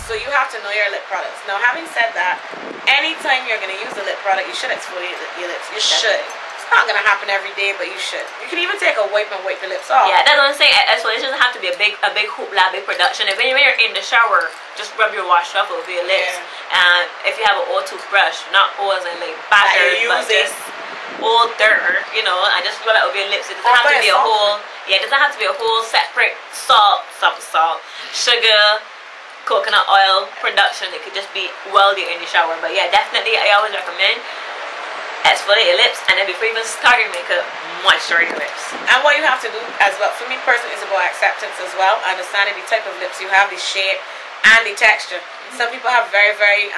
So you have to know your lip products. Now, having said that, anytime you're going to use a lip product, you should exfoliate your lips. You should. It's not going to happen every day, but you should. You can even take a wipe and wipe your lips off. Yeah, that's what I'm saying. Exfoliation doesn't have to be a big hoopla, big production. If when you're in the shower, just rub your wash off over your lips. Yeah. And if you have an old toothbrush, not old and like battered, but just old dirt, you know, and just rub it over your lips. It doesn't have to be a whole. Yeah, it doesn't have to be a whole separate salt, sugar, coconut oil production. It could just be welded in the shower. But yeah, definitely I always recommend exfoliate your lips, and then before you even start your makeup, moisturize your lips. And what you have to do as well, for me personally, is about acceptance as well, understanding the type of lips you have, the shape and the texture. Some people have very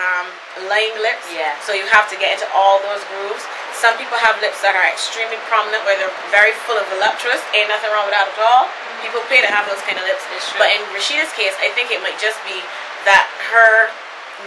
lined lips, so you have to get into all those grooves. Some people have lips that are extremely prominent, where they're very full of voluptuous. Ain't nothing wrong with that at all. People pay to have those kind of lips. But in Rashida's case, I think it might just be that her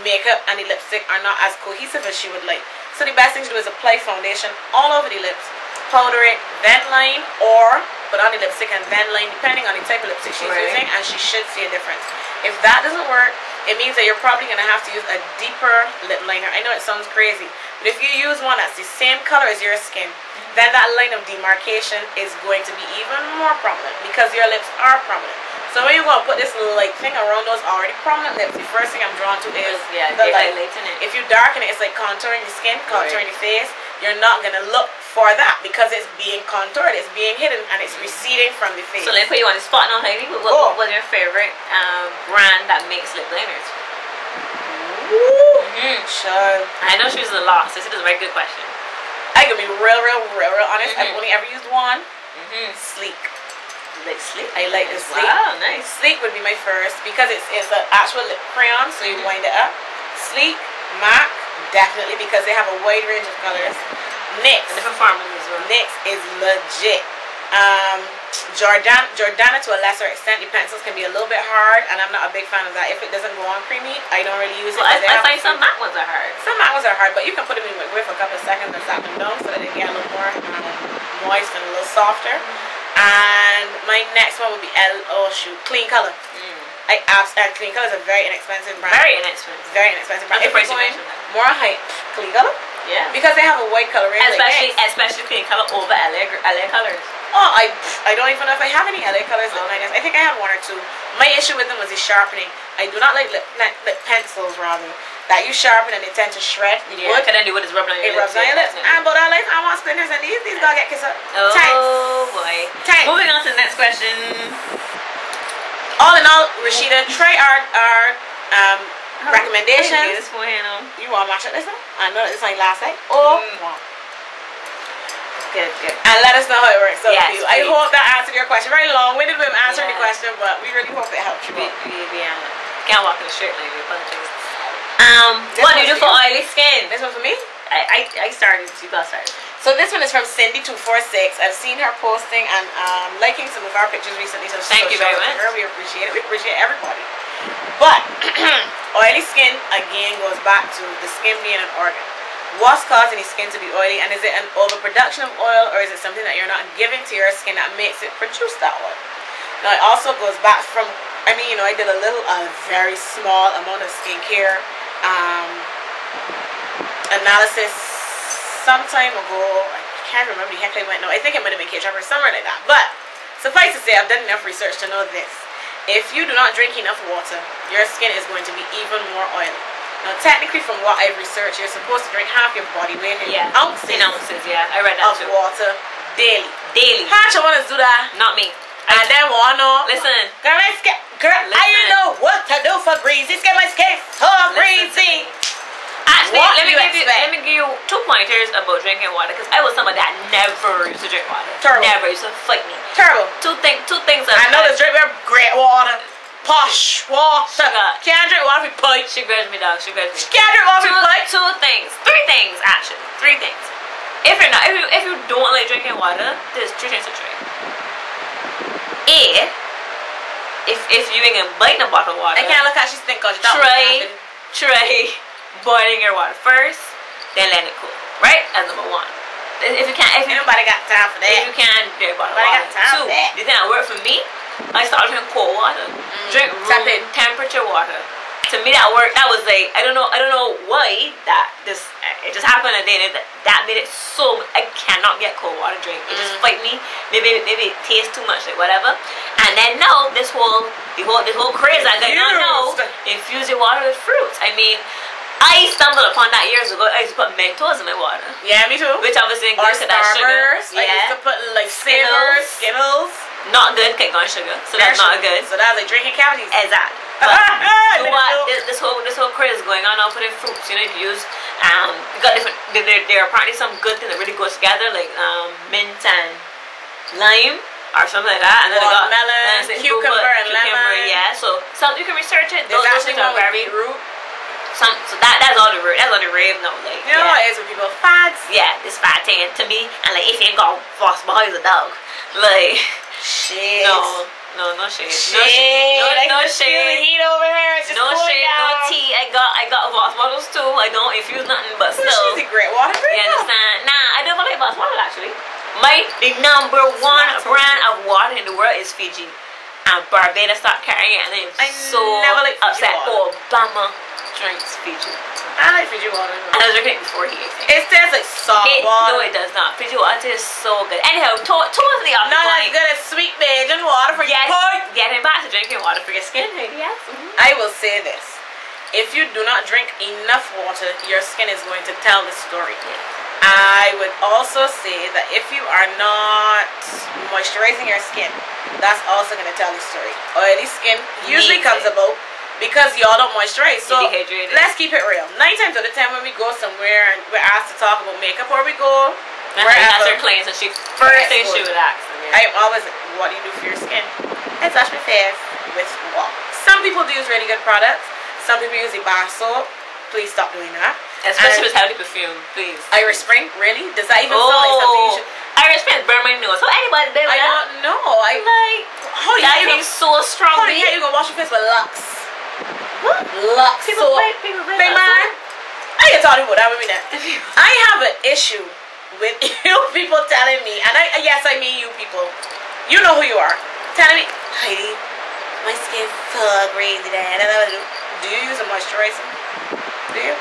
makeup and the lipstick are not as cohesive as she would like. So the best thing to do is apply foundation all over the lips, powder it, then line, or put on the lipstick and then line, depending on the type of lipstick she's using, and she should see a difference. If that doesn't work, it means that you're probably going to have to use a deeper lip liner. I know it sounds crazy, but if you use one that's the same color as your skin, then that line of demarcation is going to be even more prominent because your lips are prominent. So when you're going to put this like thing around those already prominent lips, the first thing I'm drawn to is the light. If you darken it, it's like contouring the skin, contouring the face. You're not going to look for that because it's being contoured, it's being hidden, and it's receding from the face. So let me put you on the spot now, Heidi. What was your favorite brand that makes lip liners? Sure. I know she was the last. This is a very good question. I can be real honest. I've only ever used one. Sleek. You like Sleek? I like the Sleek. Wow, nice. Sleek would be my first because it's an actual lip crayon, so you wind it up. Sleek, MAC, definitely, because they have a wide range of colors. NYX. And different formulas as well. NYX is legit. Jordana to a lesser extent. The pencils can be a little bit hard, and I'm not a big fan of that. If it doesn't go on creamy, I don't really use it. Well, I find some matte ones are hard. Some matte ones are hard, but you can put them in the microwave for a couple of seconds and sap them down so that they get a little more moist and a little softer. And my next one would be Clean Color. Clean Color is a very inexpensive brand. Very inexpensive brand. If you're going more height, Clean Color. Yeah. Because they have a white color range. Especially Clean Color over LA colors. Oh, I don't even know if I have any LA colors lip liners. I think I have one or two. My issue with them was the sharpening. I do not like lip pencils rather that you sharpen and they tend to shred. Yeah, because then the wood is rubbing on your lips. It rubs on your lips. And but I want splinters and these gotta get kissed up. Oh boy. Thanks. Moving on to the next question. All in all, Rashida, try our recommendations. You want to match up this one? I know this ain't last night. Good. And let us know how it works out for you. I hope that answered your question. Very long-winded way of answering the question, but we really hope it helped you. Can't walk in the shirt like you. What do you do for oily skin? This one for me? I started. You got started. So this one is from Cindy246. I've seen her posting and liking some of our pictures recently. So thank you very much. We appreciate it. We appreciate everybody. But oily skin again goes back to the skin being an organ. What's causing the skin to be oily, and is it an overproduction of oil, or is it something that you're not giving to your skin that makes it produce that oil? Now it also goes back from, I did a very small amount of skincare analysis some time ago. I can't remember the heck I went. No, I think it might have been K-Trap or somewhere like that. But suffice to say, I've done enough research to know this. If you do not drink enough water, your skin is going to be even more oily. Now, technically, from what I've researched, you're supposed to drink half your body weight in ounces. I read that of water daily. How much you want to do that? Not me. And then listen. Girl, I know what to do for greasy. Get my skin so greasy. Actually, let me give you 2 pointers about drinking water, because I was somebody that never used to drink water. Terrible. Never used to fight me. Terrible. Two things. I know this drink great water. Posh water. Can't drink water with pipe. She grudged me, dog. She grudged me. Can't drink water with pipe. 3 things actually. 3 things. If you don't like drinking water, there's 3 things to try. If you ain't gonna bite a bottle of water, I can't look how she's thinking. Try boiling your water first, then let it cool. Right? That's number 1. If nobody got time for that. If you can't drink bottle of water. 2, the thing that worked for me, I started drinking cold water. Drink room temperature water to to me that worked. That was like, I don't know why it just happened a day that made it so I cannot get cold water drink. It just fight me. Maybe it tastes too much, like whatever. And then now the whole craze I got now infuse your water with fruits. I mean, I stumbled upon that years ago. I used to put Mentos in my water. Yeah, me too. Which obviously increases that sugar. Yeah. I used to put like Skittles. Not good, cake on sugar. So that's not good. So that's like drinking cavities. Exactly. But so what this whole craze is going on now, putting fruits, you know, you use you got different there are apparently some good things that really goes together, like mint and lime or something like that. And then watermelon, cucumber and lemon. Yeah. So some you can research it. Those things are very root. So that's all the rave now, like you know what it is with people fads. Yeah, this fad thing to me, and like if you ain't got boss boy, he's a dog. Like shit. No shade. Shade. No shade. The heat over here. It's just no shade. No tea. I got boss bottles too. I don't infuse nothing, but still. She's a great water drinker. You understand? Nah, I don't like boss bottle actually. The number one brand of water in the world is Fiji, and Barbados stopped carrying it, and I'm so upset. Obama drinks Fiji. I like Fiji water. And I was drinking it before he ate it. It tastes like salt water. No, it does not. Fiji water tastes so good. Anyhow, totally off the point. Not as good as sweet Bajan water for your skin. Getting back to drinking water for your skin, Heidi, yes. I will say this. If you do not drink enough water, your skin is going to tell the story. I would also say that if you are not moisturizing your skin, that's also going to tell the story. Oily skin usually comes about because y'all don't moisturize. So let's keep it real. 9 times out of 10 when we go somewhere and we're asked to talk about makeup, or we go that's her claims, and she first thing she would ask. I am always, what do you do for your skin? I wash my face with what? Some people do use really good products. Some people use the bar soap. Please stop doing that. Especially with healthy perfume, please. Irish Spring, really? Does that even sound like something you should? Irish Spring burn my nose. So anybody did that? I don't know. How do you so strong? How do you gonna wash your face with Lux? What? Lux. People play man. I ain't talking about that with me now. I have an issue with you people telling me, and I mean you people. You know who you are. Telling me, Heidi, my skin's so crazy. Do you use a moisturizer? Do you?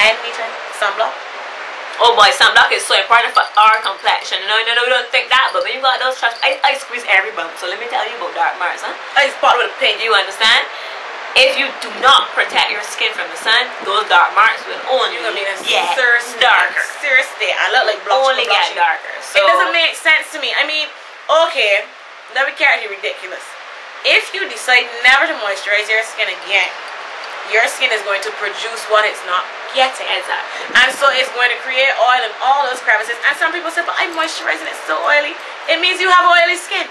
Anything? Sunblock? Oh boy, sunblock is so important for our complexion. No, we don't think that, but when you got those trash, I squeeze every bump. So let me tell you about dark marks, huh? I spot with a pin. You understand? If you do not protect your skin from the sun, those dark marks will only get darker. Seriously, I look like only get darker. So it doesn't make sense to me. I mean, okay, let me carry you ridiculous. If you decide never to moisturize your skin again, your skin is going to produce what it's not getting. Exactly. And so it's going to create oil in all those crevices. And some people say, but I'm moisturizing, it's so oily. It means you have oily skin.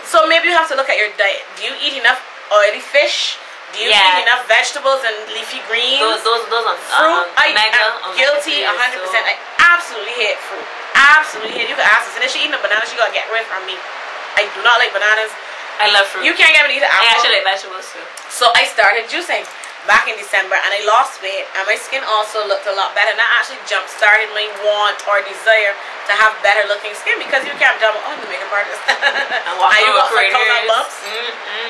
So maybe you have to look at your diet. Do you eat enough oily fish? Do you eat enough vegetables and leafy greens? Those fruit. I'm guilty 100%. I absolutely hate fruit. Absolutely hate. You can ask us. And if she eating a banana, she gotta get away from me. I do not like bananas. I love fruit. You can't get me to eat an apple. I actually like vegetables too. So I started juicing back in December, and I lost weight, and my skin also looked a lot better, and that actually jump started my want or desire to have better looking skin, because you can't jump on the makeup artist and you got 5,000 bumps,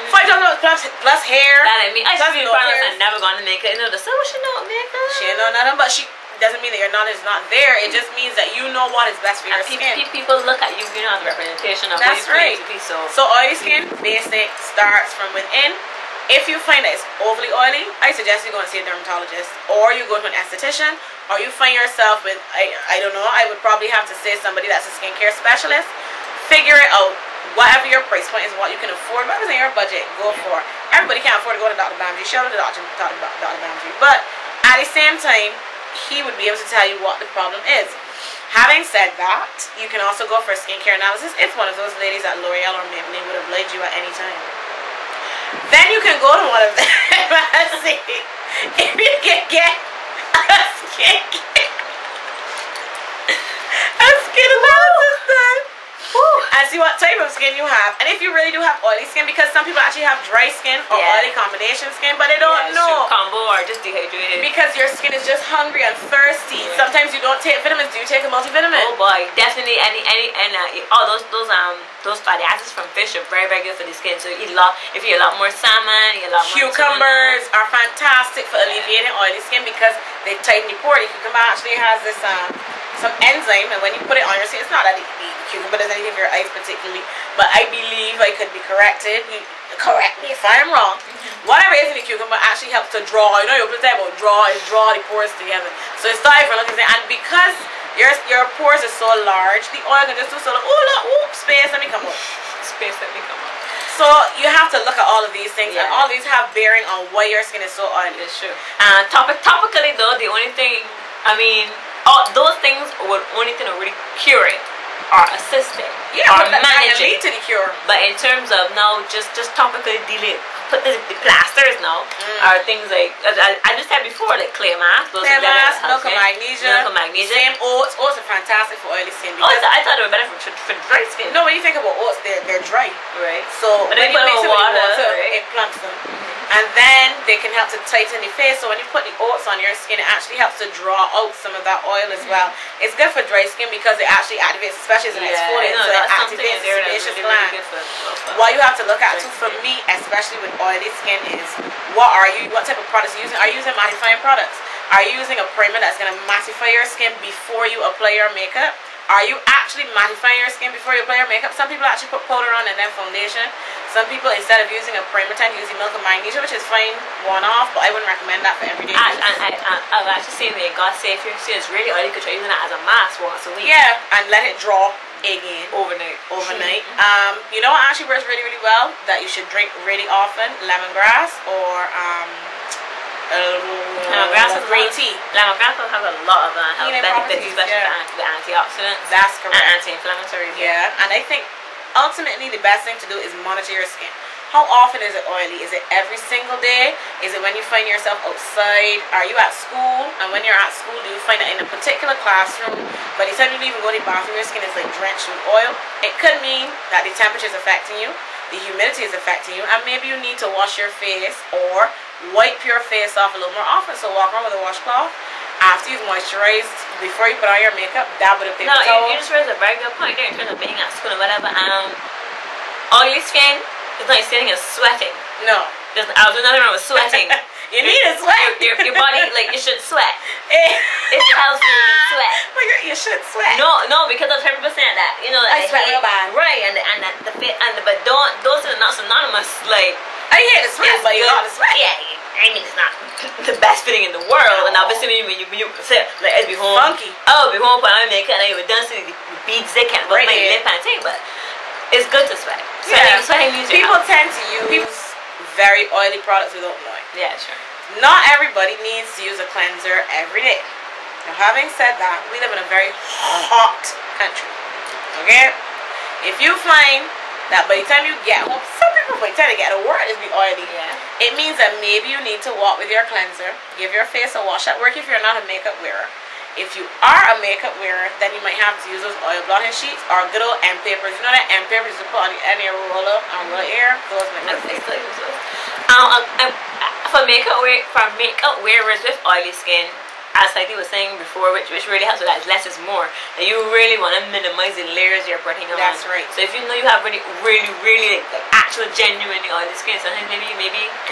5,000 plus hair. That I mean, I should be proud and never gonna make it. You know, so she know makeup. She know nothing, but she doesn't mean that your knowledge is not there. It just means that you know what is best for your skin. People look at you, you know, the representation of that's what you right. to be. So oily skin, basic, starts from within. If you find that it's overly oily, I suggest you go and see a dermatologist, or you go to an esthetician, or you find yourself with, I don't know, I would probably have to say somebody that's a skincare specialist. Figure it out. Whatever your price point is, what you can afford, whatever's in your budget, go for. Everybody can't afford to go to Dr. Bamji. Shout out to Dr. Bamji. But at the same time, he would be able to tell you what the problem is. Having said that, you can also go for a skincare analysis if one of those ladies at L'Oreal or Maybelline would oblige you at any time. Then you can go to one of them and see if you can get a skin analysis done. And see what type of skin you have, and if you really do have oily skin, because some people actually have dry skin or oily combination skin, but they don't know. Combo or just dehydrated. Because your skin is just hungry and thirsty. Sometimes you don't take vitamins. Do you take a multivitamin? Oh boy, definitely. Those fatty acids from fish are very, very good for the skin. So you eat a lot. If you eat a lot more salmon, you eat a lot more cucumbers are fantastic. fantastic for alleviating oily skin because they tighten your pore. The cucumber actually has this some enzyme, and when you put it on your skin, it's not that the cucumber does anything for your eyes particularly, but I believe I could be corrected. Correct me if I am wrong. Whatever is in the cucumber actually helps to draw. You know, you put that about draw the pores together. So it's time for looking at, and because your pores are so large, the oil can just do so like, oh look, whoop, space, let me come up. Space, let me come up. So you have to look at all of these things, and all these have bearing on why your skin is so oily. It's true. And topically though, the only thing, I mean, all those things would only thing to really cure it or assist it or manage it. Lead to the cure. But in terms of now, just topically dealing, put the plasters now are things like I just said before, like clear mask, milk of magnesia. Same oats. Oats are fantastic for oily skin. I thought they were better for dry skin. No, when you think about oats, they're dry. Right. So but when you mix it with water, right? it plumps them. And then they can help to tighten the face. So when you put the oats on your skin, it actually helps to draw out some of that oil as well. It's good for dry skin because it actually activates, especially as an exfoliant, so it activates the sebaceous gland. What you have to look at too, for me, especially with oily skin, is what type of products are you using? Are you using mattifying products? Are you using a primer that's going to mattify your skin before you apply your makeup? Are you actually mattifying your skin before you apply your makeup? Some people actually put powder on and then foundation. Some people, instead of using a primer, tend to use milk of magnesia, which is fine one-off, but I wouldn't recommend that for everyday use. I've actually seen where God say if your skin is really oily, you could try using it as a mask once a week. Yeah, and let it draw again. Overnight. You know what actually works really, really well that you should drink really often? Lemongrass or green tea. Lemongrass has a lot of health benefits, especially for antioxidants. That's correct. And anti-inflammatory. Yeah, and I think ultimately the best thing to do is monitor your skin. How often is it oily? Is it every single day? Is it when you find yourself outside? Are you at school? And when you're at school, do you find that in a particular classroom, by the time you even go to the bathroom, your skin is like drenched with oil? It could mean that the temperature is affecting you, the humidity is affecting you, and maybe you need to wash your face or wipe your face off a little more often. So walk around with a washcloth. After you've moisturized, before you put on your makeup, dab with a paper towel. You just raised a very good point there in terms of being at school and whatever. Oily skin is not sitting and sweating. No. There's nothing wrong with sweating. You need to sweat. Your body, like, you should sweat. It helps you sweat. But you should sweat. No, because I've heard people saying that. You know, I sweat real bad. Right, but those are not synonymous. Like, I hate to sweat, but you gotta sweat. Yeah, I mean, it's not the best feeling in the world. And obviously, when you say, like, I'd be home. Funky. Oh, be home, put on makeup, and I would dance to the beads they can't put my lip and thing, but it's good to sweat. Sweating people tend to use very oily products without knowing. Yeah, sure. Not everybody needs to use a cleanser every day. Now, having said that, we live in a very hot country. Okay? If you find that by the time you get home, some people by the time they get to work, it's be oily. Yeah. It means that maybe you need to walk with your cleanser, give your face a wash at work if you're not a makeup wearer. If you are a makeup wearer, then you might have to use those oil blotting sheets or good old M papers. You know that M papers you put on the end of your roller and roll air? Those might be for makeup wearers with oily skin, as Heidi was saying before, which really helps with that, less is more. And you really want to minimize the layers you're putting on. That's right. So if you know you have really like actual genuinely oily skin, sometimes maybe and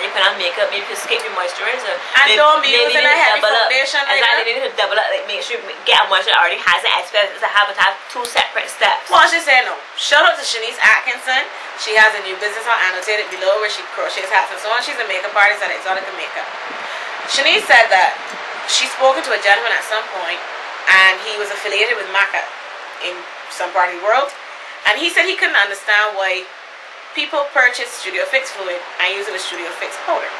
you put on makeup, maybe you can skip your moisturizer. And don't be using a heavy foundation. Exactly, maybe to double up, like make sure you get a moisturizer that already has an SPF to have two separate steps. Well, she said no. Shout out to Shanice Atkinson. She has a new business on annotated below where she crochets hats and so on. She's a makeup artist at Exotica Makeup. Shanice said that she's spoken to a gentleman at some point, and he was affiliated with Maca in some part of the world, and he said he couldn't understand why people purchase Studio Fix fluid and use it with Studio Fix powder.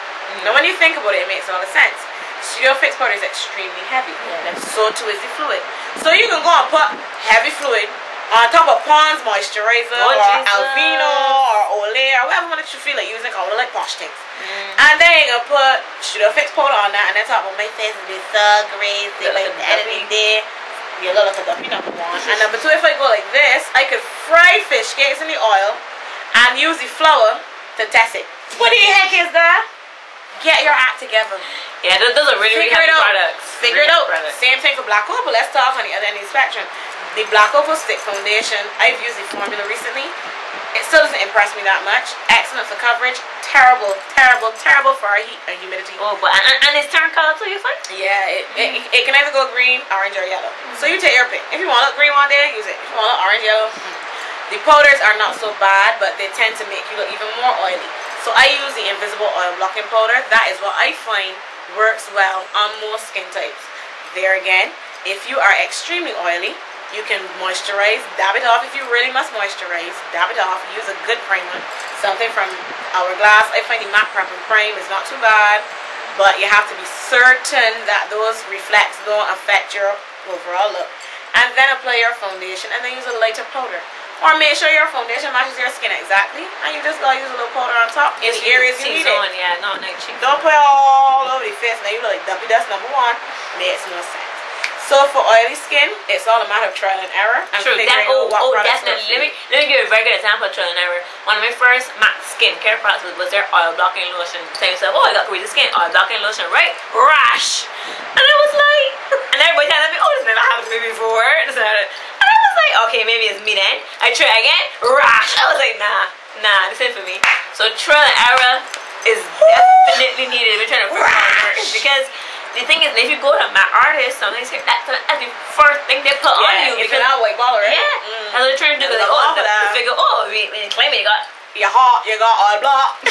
Now when you think about it, it makes all the sense. Studio Fix powder is extremely heavy, so too is the fluid. So you can go and put heavy fluid on top of Pond's moisturizer or Alvino or Olay or whatever one that you feel like using, called like posh things. And then you can put Studio Fix powder on that, and then talk about my face will be so crazy by the end of the day. You look like a dumpy number one. And number two, if I go like this, I could fry fish cakes in the oil and use the flour to test it. What the heck is that? Get your act together. Yeah, those are really heavy products. Figure it out. Same thing for Black Opal. Let's talk on the other end of the spectrum. The Black Opal Stick Foundation, I've used the formula recently. It still doesn't impress me that much. Excellent for coverage. Terrible, terrible, terrible for our heat and humidity. Oh, but and it's turn color too, you find? Yeah, it can either go green, orange, or yellow. So you take your pick. If you want to look green one day, use it. If you want to look orange, yellow. The powders are not so bad, but they tend to make you look even more oily. So I use the invisible oil blocking powder. That is what I find works well on most skin types. There again, if you are extremely oily, you can moisturize, dab it off. If you really must moisturize, dab it off. Use a good primer, something from Hourglass. I find the matte prep and prime is not too bad, but you have to be certain that those reflects don't affect your overall look. And then apply your foundation, and then use a lighter powder. Or make sure your foundation matches your skin exactly, and you just gotta use a little powder on top in the areas you need it. Yeah, not like cheeks. Don't put it all over the face. Now you look like dumpy dust #1. Makes no sense. So for oily skin, it's all a matter of trial and error. And true. Definitely. Let me give you a very good example of trial and error. One of my first matte skincare products was their oil blocking lotion. So you said, oh, I got greasy skin, oil blocking lotion, right? Rash. And I was like, and everybody telling me, oh, this never happened to me before. And I was like, okay, maybe it's me then. I try again, rash. I was like, nah, this ain't for me. So trial and error is definitely needed. We're trying to figure out because the thing is, if you go to my artist, sometimes that's the first thing they put on you. If you're not white baller, right? Yeah. That's what they're trying to do. Like, they figure, when you claim it, you got your heart, you got oil block.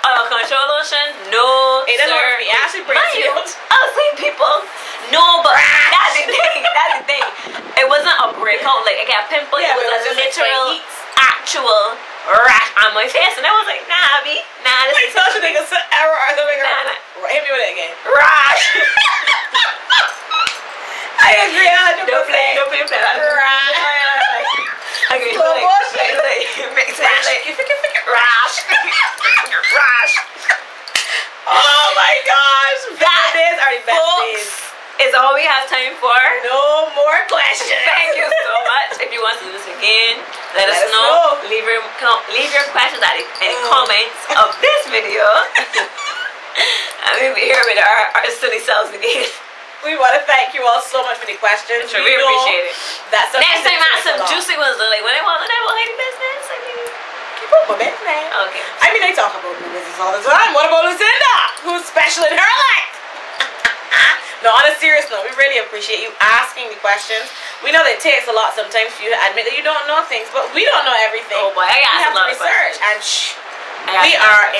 Oil control lotion, no. It doesn't work for me. It actually breaks you. I was saying, people, no, but that's the thing. That's the thing. It wasn't a breakout, like I got a pimple. Yeah, it was a literal, actual rash on my face, and I was like, nah, B, nah. This is such a nigga error or something. Nah. Hit me with it again. Rash. I agree 100%. Don't play. Rash. I agree. Slow motion. Rash. Rash. Oh my gosh. That days are the best days. Is all we have time for. No more questions. Thank you so much. If you want to do this again, let us know. Leave your questions in the comments of this video. And we'll be here with our silly selves again. We want to thank you all so much for the questions. Sure, we appreciate it. Next time I have some juicy ones, like when I want to know Heidi business, I mean, keep up my business. Okay. I mean, I talk about my business all the time. What about Lucinda, who's special in her life? No, on a serious note, we really appreciate you asking the questions. We know that it takes a lot sometimes for you to admit that you don't know things, but we don't know everything. Oh boy, I got a lot of research, and we are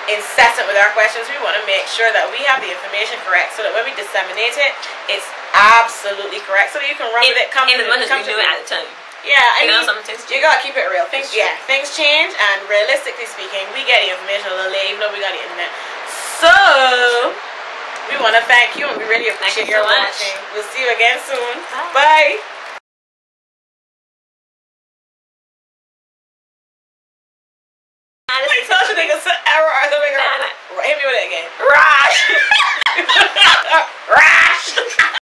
incessant with our questions. We want to make sure that we have the information correct, so that when we disseminate it, it's absolutely correct, so that you can run with it. In as much as we do it at the time. Yeah, I mean, you gotta keep it real. Things change, and realistically speaking, we get the information a little late, even though we got the internet. So we want to thank you, and we really appreciate your watching. We'll see you again soon. Bye.